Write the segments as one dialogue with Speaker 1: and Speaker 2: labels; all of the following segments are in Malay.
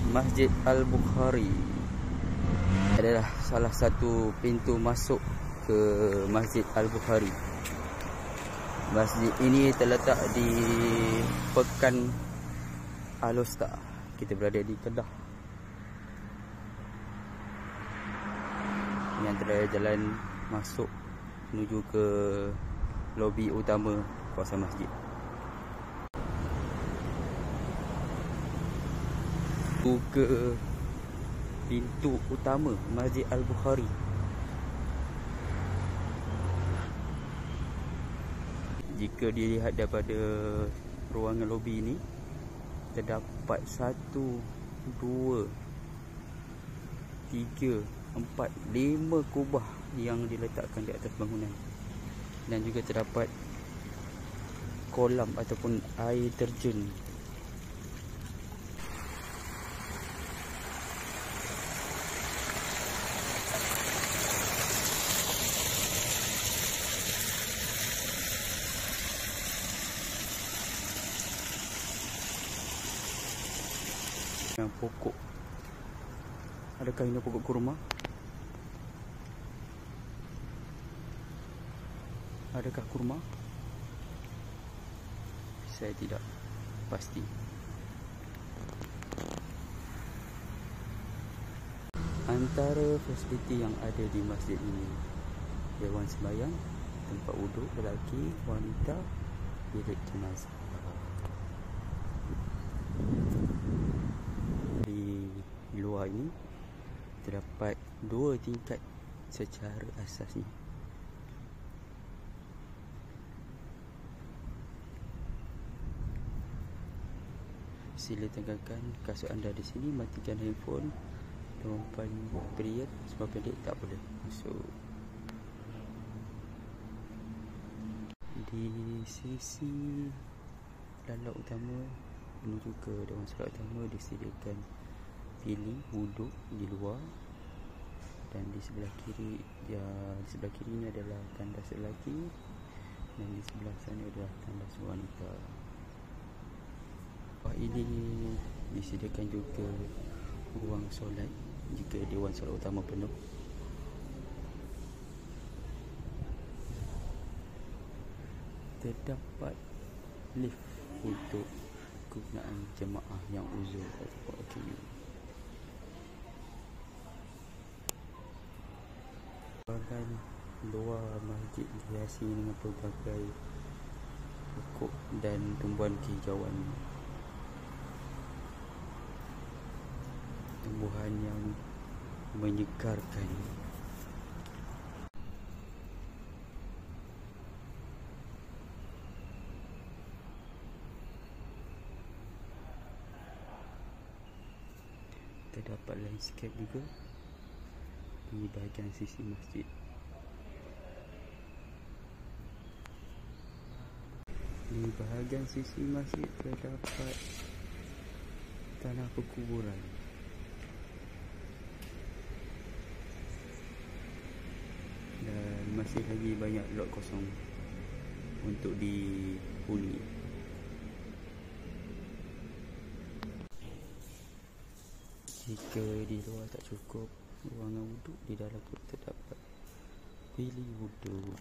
Speaker 1: Masjid Al-Bukhari adalah salah satu pintu masuk ke Masjid Al-Bukhari. Masjid ini terletak di Pekan Al-Usta. Kita berada di Kedah. Ini antara jalan masuk menuju ke lobi utama kawasan masjid. Ke pintu utama Masjid Al-Bukhari. Jika dilihat daripada ruangan lobi ini, terdapat 1, 2, 3, 4, 5 kubah yang diletakkan di atas bangunan. Dan juga terdapat kolam ataupun air terjun. Pokok. Adakah ini pokok kurma? Adakah kurma? Saya tidak pasti. Antara fasiliti yang ada di masjid ini, dewan sembahyang, tempat wuduk lelaki, wanita, bilik jenazah. Di luar ini terdapat 2 tingkat secara asasnya. Sila tinggalkan kasut anda di sini, matikan handphone. Perempuan pria sebab pendek tak boleh masuk. Di sisi lalat utama menuju ke dewan solat utama disediakan bilik wuduk di luar, dan di sebelah kiri ini adalah tandas lelaki, dan di sebelah sana adalah tandas wanita. Ini disediakan juga ruang solat jika dewan solat utama penuh. Terdapat lift untuk kegunaan jemaah yang uzur ataupun OKU. Bahagian luar masjid dihiasi dengan pelbagai pokok dan tumbuhan kehijauan. Tumbuhan yang menyegarkan. Terdapat landscape juga di bahagian sisi masjid. Di bahagian sisi masjid terdapat tanah perkuburan. Dan masih lagi banyak lot kosong untuk dihuni. Jika di luar tak cukup ruangan wuduk, di dalam pun terdapat bilik wuduk.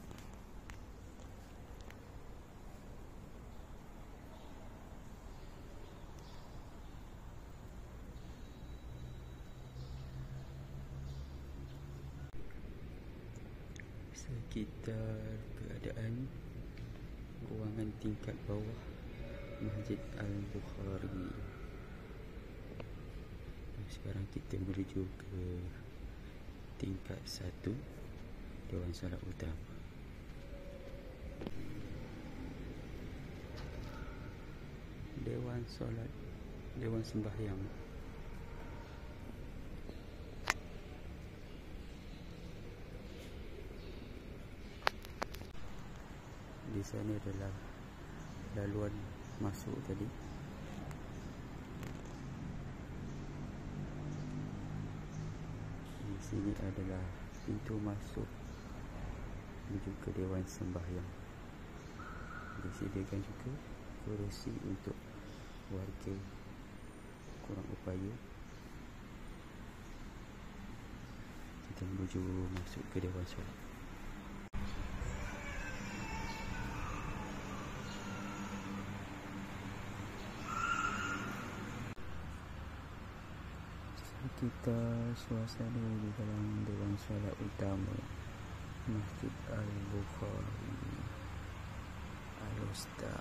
Speaker 1: Sekitar keadaan ruangan tingkat bawah Masjid Al-Bukhari. Sekarang kita menuju ke tingkat 1, dewan solat utama. Dewan solat, dewan sembahyang. Di sana adalah laluan masuk tadi. Di sini adalah pintu masuk menuju ke dewan sembahyang. Disediakan juga kerusi untuk warga kurang upaya kita menuju masuk ke Dewan Solat. Kita suasana di dalam Dewan Solat utama Masjid Al-Bukhari Al-Usta.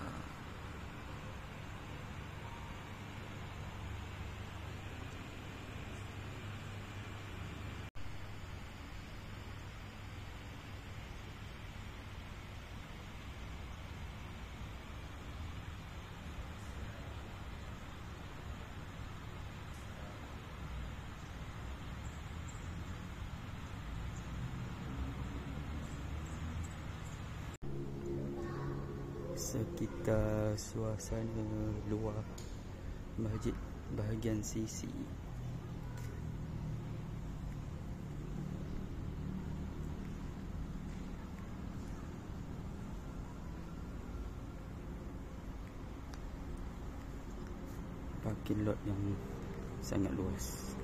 Speaker 1: Sekitar suasana luar masjid bahagian sisi. Parking lot yang sangat luas.